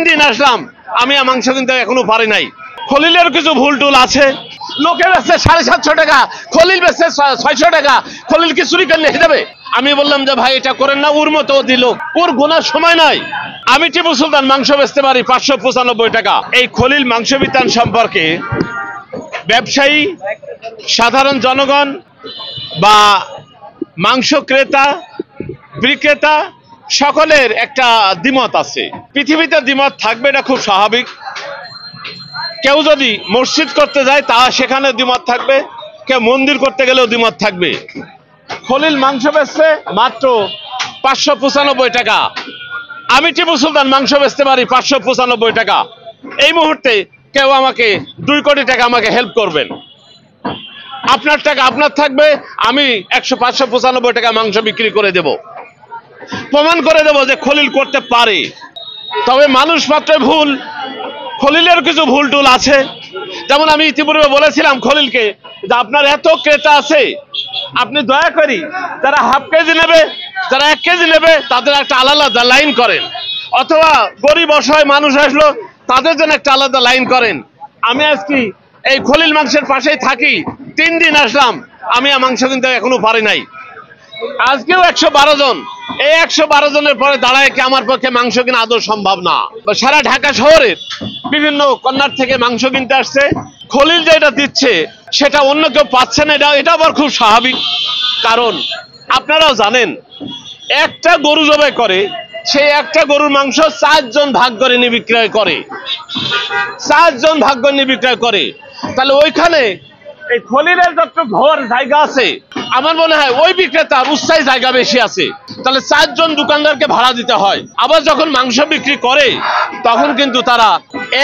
দিন আসলাম, আমি মাংস কিনতে এখনো পারি নাই। খলিলের কিছু ভুল টুল আছে। লোকে বেচছে 750 টাকা, খলিল বেচছে 600 টাকা। খলিল কি চুরি করে নিয়ে যাবে? আমি বললাম যে ভাই এটা করেন না, ওর মতো দিল, ওর গোনার সময় নাই। আমি টিপু সুলতান মাংস বেচতে পারি 595 টাকা। এই খলিল মাংস বিতান সম্পর্কে ব্যবসায়ী, সাধারণ জনগণ বা মাংস ক্রেতা বিক্রেতা সকলের একটা দ্বিমত আছে। পৃথিবীতে দ্বিমত থাকবে, এটা খুব স্বাভাবিক। কেউ যদি মসজিদ করতে যায় তা সেখানে দ্বিমত থাকবে, কেউ মন্দির করতে গেলেও দ্বিমত থাকবে। খলিল মাংস বেচছে মাত্র 595 টাকা। আমি টিপু সুলতান মাংস বেচতে পারি 595 টাকা। এই মুহূর্তে কেউ আমাকে 2 কোটি টাকা আমাকে হেল্প করবেন, আপনার টাকা আপনার থাকবে, আমি 595 টাকা মাংস বিক্রি করে দেব, প্রমাণ করে দেব যে খলিল করতে পারে। তবে মানুষ মাত্র ভুল, খলিলের কিছু ভুল টুল আছে। যেমন আমি ইতিপূর্বে বলেছিলাম খলিলকে যে আপনার এত ক্রেতা আছে, আপনি দয়া করি যারা হাফ কেজি নেবে, যারা 1 কেজি নেবে তাদের একটা আলাদা লাইন করেন, অথবা গরিব অসহায় মানুষ আসলো তাদের জন্য একটা আলাদা লাইন করেন। আমি আজকে এই খলিল মাংসের পাশেই থাকি, 3 দিন আসলাম, আমি মাংস কিনতে এখনো পারি নাই। আজকেও 112 জন, এই 112 জনের পরে দাঁড়ায় কি আমার পক্ষে মাংস কিনা আদৌ সম্ভব না। সারা ঢাকা শহরের বিভিন্ন কর্নার থেকে মাংস কিনতে আসছে। খলিল যেটা দিচ্ছে সেটা অন্য কেউ পাচ্ছে না, এটা আবার খুব স্বাভাবিক। কারণ আপনারাও জানেন, একটা গরু জবাই করে, সেই একটা গরুর মাংস 4 জন ভাগ করে নিয়ে বিক্রয় করে, 4 জন ভাগ করে নিয়ে বিক্রয় করে। তাহলে ওইখানে এই খলিলের যত ঘর জায়গা আছে, আমার মনে হয় ওই বিক্রেতার উৎসাহী জায়গা বেশি আছে। তাহলে 4 জন দোকানদারকে ভাড়া দিতে হয়। আবার যখন মাংস বিক্রি করে তখন কিন্তু তারা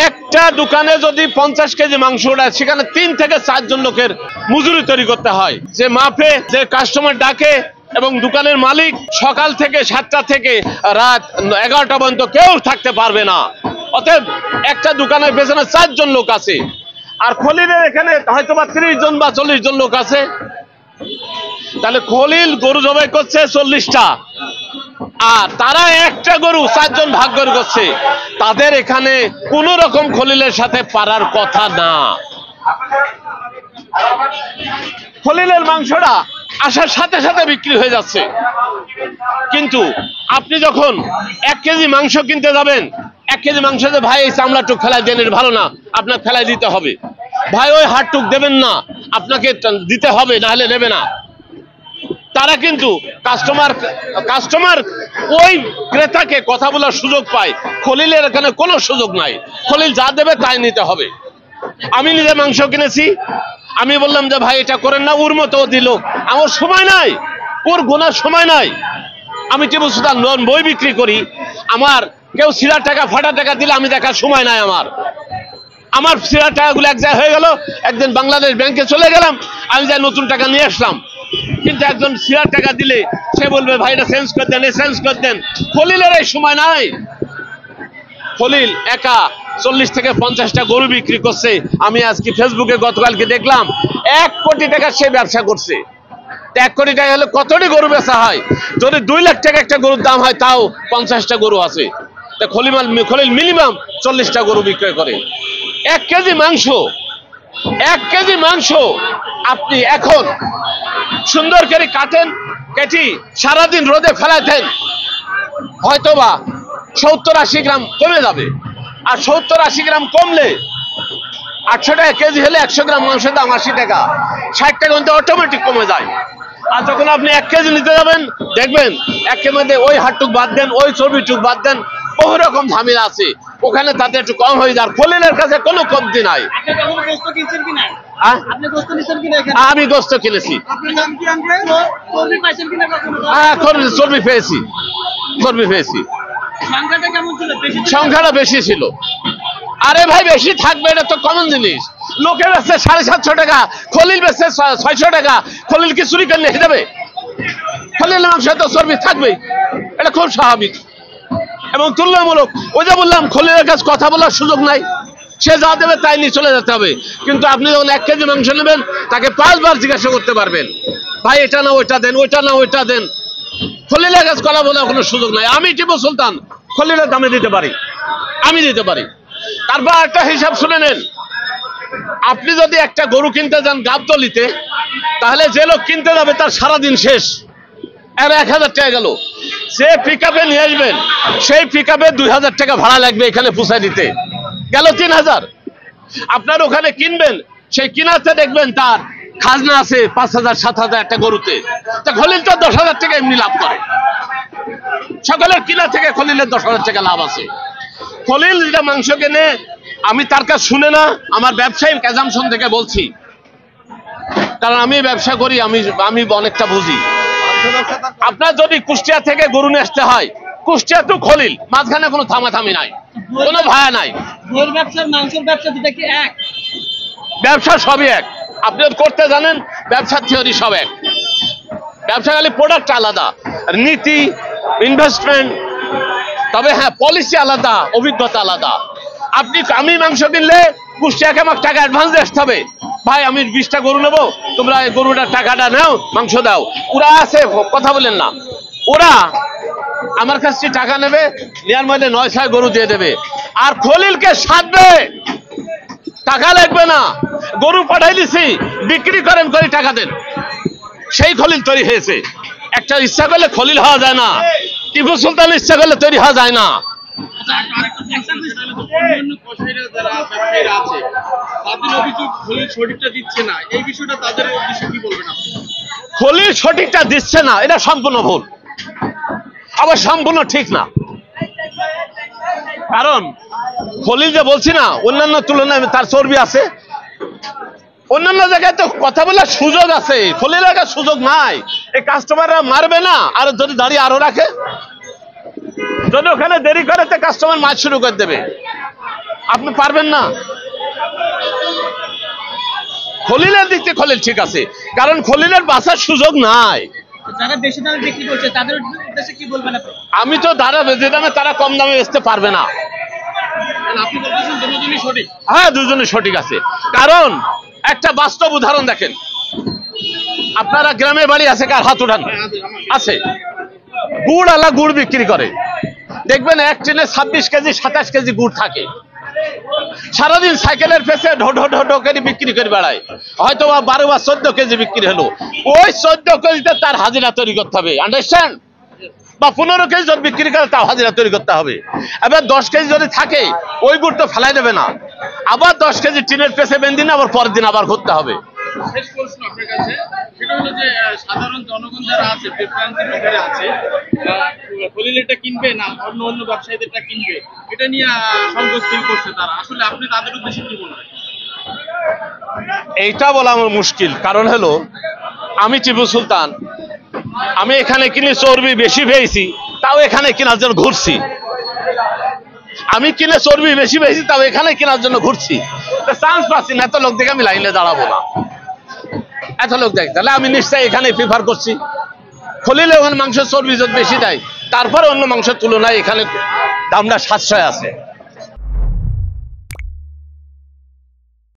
একটা দোকানে যদি 50 কেজি মাংস ওঠায়, সেখানে 3 থেকে 4 জন লোকের মজুরি তৈরি করতে হয়। যে মাপে, যে কাস্টমার ডাকে, এবং দোকানের মালিক সকাল থেকে 7টা থেকে রাত 11টা পর্যন্ত কেউ থাকতে পারবে না। অতএব একটা দোকানের পেছনে 4 জন লোক আছে, আর খলিলের এখানে হয়তো বা 30 জন বা 40 জন লোক আছে। তাহলে খলিল গরু জবাই করছে 40টা, আর তারা একটা গরু 4 জন ভাগ করে করছে। তাদের এখানে কোন রকম খলিলের সাথে পারার কথা না। খলিলের মাংসটা আসার সাথে সাথে বিক্রি হয়ে যাচ্ছে, কিন্তু আপনি যখন 1 কেজি মাংস কিনতে যাবেন, 1 কেজি মাংস যে ভাই এই চামড়াটুক ফেলাই দেন, এটা ভালো না, আপনাকে ফেলাই দিতে হবে। ভাই ওই হাড়টুক দেবেন না, আপনাকে দিতে হবে, না হলে নেবে না। তারা কিন্তু কাস্টমার ওই ক্রেতাকে কথা বলার সুযোগ পায়। খলিলের এখানে কোনো সুযোগ নাই, খলিল যা দেবে তাই নিতে হবে। আমি নিজে মাংস কিনেছি, আমি বললাম যে ভাই এটা করেন না, ওর মতো দিল, আমার সময় নাই, ওর গোনার সময় নাই। আমি টিপু সুলতান বই বিক্রি করি, আমার কেউ ছিঁড়া টাকা ফাটা টাকা দিলে আমি দেখার সময় নাই। আমার ছিঁড়া টাকাগুলো এক জায়গায় হয়ে গেল, একদিন বাংলাদেশ ব্যাংকে চলে গেলাম, আমি যাই নতুন টাকা নিয়ে আসলাম। কিন্তু একজন ছিঁড়া টাকা দিলে সে বলবে ভাই এটা চেঞ্জ করে দেন, চেঞ্জ করে দেন। খলিলের এই সময় নাই। খলিল একা 40 থেকে 50টা গরু বিক্রি করছে। আমি আজকে ফেসবুকে গতকালকে দেখলাম 1 কোটি টাকা সে ব্যবসা করছে। 1 কোটি টাকা হলে কতটি গরু বেচা হয়? যদি 2 লাখ টাকা একটা গরুর দাম হয়, তাও 50টা গরু আছে। তা খলিল মিনিমাম 40টা গরু বিক্রয় করে। 1 কেজি মাংস আপনি এখন সুন্দর করে কাটেন, কেটে সারাদিন রোদে ফেলাই দেন, হয়তোবা 70-80 গ্রাম কমে যাবে। আর 70-80 গ্রাম কমলে 800 টাকা কেজি হলে 100 গ্রাম মাংসের দাম 80 টাকা, 60 টাকা কিন্তু অটোমেটিক কমে যায়। আর যখন আপনি 1 কেজি নিতে যাবেন, দেখবেন 1 কেজির মধ্যে ওই হাড়টুক বাদ দেন, ওই চর্বিটুক বাদ দেন, বহু রকম ঝামেলা আছে, ওখানে তাতে একটু কম হয়ে যায়। খলিলের কাছে কোনো কমতি নাই। আমি গোস্ত কিনেছি, চর্বি পেয়েছি। সংখ্যাটা বেশি ছিল। আরে ভাই বেশি থাকবে, এটা তো কমন জিনিস। লোকে বেচছে 750 টাকা, খলিল বেচছে 600 টাকা। খলিল কি চুরি করে নিয়ে যাবে? খলিলের মাংস তো চর্বি থাকবেই, এটা খুব স্বাভাবিক এবং তুলনামূলক। ওই যে বললাম, খলিলের কাছে কথা বলার সুযোগ নাই, সে যা দেবে তাই নিয়ে চলে যেতে হবে। কিন্তু আপনি যখন 1 কেজি মাংস নেবেন, তাকে 5 বার জিজ্ঞাসা করতে পারবেন, ভাই এটা না ওইটা দেন, ওইটা না ওইটা দেন। খলিলের কাছে কথা বলার কোনো সুযোগ নাই। আমি টিপু সুলতান খলিলের দামে দিতে পারি। আমি দিতে পারি। তারপর একটা হিসাব শুনে নেন, আপনি যদি একটা গরু কিনতে যান গাবতলিতে, তাহলে যে লোক কিনতে যাবে তার সারাদিন শেষ, আর 1000 টাকা গেল। যে পিক আপে নিয়ে আসবেন সেই পিক আপে 2000 টাকা ভাড়া লাগবে এখানে পৌঁছায় দিতে, গেল 3000। আপনার ওখানে কিনবেন, সেই কিনাতে দেখবেন তার খাজনা আছে 5000 7000 একটা গরুতে, তা খলিল তো 10,000 টাকা এমনি লাভ করে। সকলের কিনা থেকে খলিলের 10,000 টাকা লাভ আছে। খলিল যেটা মাংস কেনে, আমি তার কাছে শুনে না, আমার ব্যবসায়িক অ্যাজাম্পশন থেকে বলছি, কারণ আমি ব্যবসা করি, আমি অনেকটা বুঝি। আপনার যদি কুষ্টিয়া থেকে গরু নিয়ে আসতে হয়, কুষ্টিয়া টু খলিল, মাঝখানে কোনো থামাথামি নাই, কোনো ভাড়া নাই। মাংসের ব্যবসা দুটা কি এক? ব্যবসা সবই এক, আপনি করতে জানেন, ব্যবসার থিওরি সব এক। ব্যবসা খালি প্রোডাক্ট আলাদা, নীতি, ইনভেস্টমেন্ট, তবে হ্যাঁ পলিসি আলাদা, অভিজ্ঞতা আলাদা। আমি মাংস কিনলে কুষ্টিয়াকে আমাকে টাকা অ্যাডভান্স দিয়ে আসতে হবে, ভাই আমি 20টা গরু নেবো, তোমরা এই গরুটার টাকাটা নাও, মাংস দাও। ওরা আছে, কথা বলেন না, ওরা আমার কাছ থেকে টাকা নেবে, নেওয়ার মধ্যে 9-6 গরু দিয়ে দেবে, আর খলিলকে সাধবে, টাকা লাগবে না, গরু পাঠাই দিছি, বিক্রি করেন করে টাকা দেন। সেই খলিল তৈরি হয়েছে। একটা ইচ্ছা করলে খলিল হওয়া যায় না, টিপু সুলতান ইচ্ছা করলে তৈরি হওয়া যায় না। খলিল সঠিকটা দিচ্ছে না, এটা সম্পূর্ণ ভুল, আবার সম্পূর্ণ ঠিক না। কারণ খলিল যে বলছি না, অন্যান্য তুলনায় তার চর্বি আছে, অন্যান্য জায়গায় তো কথা বলার সুযোগ আছে, খলিলের কাছে সুযোগ নাই। এই কাস্টমাররা মারবে না, আর যদি দাঁড়িয়ে আরো রাখে, যদি ওখানে দেরি করে তো কাস্টমার মাছ শুরু করে দেবে, আপনি পারবেন না। খলিলের দিক থেকে খলিল ঠিক আছে, কারণ খলিলের বাঁচার সুযোগ নাই। যারা বেশি দামে বিক্রি করছে তাদের উদ্দেশ্যে কি বলবেন আপনি? আমি তো যারা যে দামে, তারা কম দামে বেচতে পারবে না। আপনি বলতেছেন দুজনই সঠিক? হ্যাঁ, দুজনই সঠিক আছে। কারণ একটা বাস্তব উদাহরণ দেখেন, আপনারা গ্রামে বাড়ি আছে, কার হাত উঠান, আছে? গুড় আলা গুড় বিক্রি করে, দেখবেন এক ট্রেনে 26 কেজি 27 কেজি গুড় থাকে, সারাদিন সাইকেলের পেছে ঢো ঢো ঢো ঢো করে বিক্রি করে বেড়ায়, হয়তো 12 বা 14 কেজি বিক্রি হলো। ওই 14 কেজিতে তার হাজিরা তৈরি করতে হবে, আন্ডারস্ট্যান্ড? বা 15 কেজি যদি বিক্রি করে তাও হাজিরা তৈরি করতে হবে। এবার 10 কেজি যদি থাকে, ওই গুড় তো ফেলাই দেবে না, আবার 10 কেজি টিনের পেছে বেঁধে আবার পরের দিন আবার ঘুরতে হবে। শেষ প্রশ্ন আপনার কাছে, সেটা হলো যে সাধারণ জনগণ যারা আছে, বিভ্রান্তির ভিতরে আছে, খলিল এটা কিনবে না অন্য অন্য ব্যবসায়ীদেরটা কিনবে, এটা নিয়ে সংকোচ ফিল করছে তারা, আসলে আপনি তাদের উদ্দেশ্যে কি বলবেন? এইটা বলা আমার মুশকিল, কারণ হলো আমি টিপু সুলতান, আমি এখানে কিনে চর্বি বেশি পেয়েছি, তাও এখানে কেনার জন্য ঘুরছি। আমি কিনে চর্বি বেশি পেয়েছি, তাও এখানে কেনার জন্য ঘুরছি, চান্স পাচ্ছি না। এত লোক দেখে আমি লাইনে দাঁড়াবো না, এত লোক দেখ, তাহলে আমি নিশ্চয়ই এখানে প্রিফার করছি। খলিলে ওখানে মাংসের চর্বি যদি বেশি দেয়, তারপরে অন্য মাংসের তুলনায় এখানে দামটা সাশ্রয় আছে।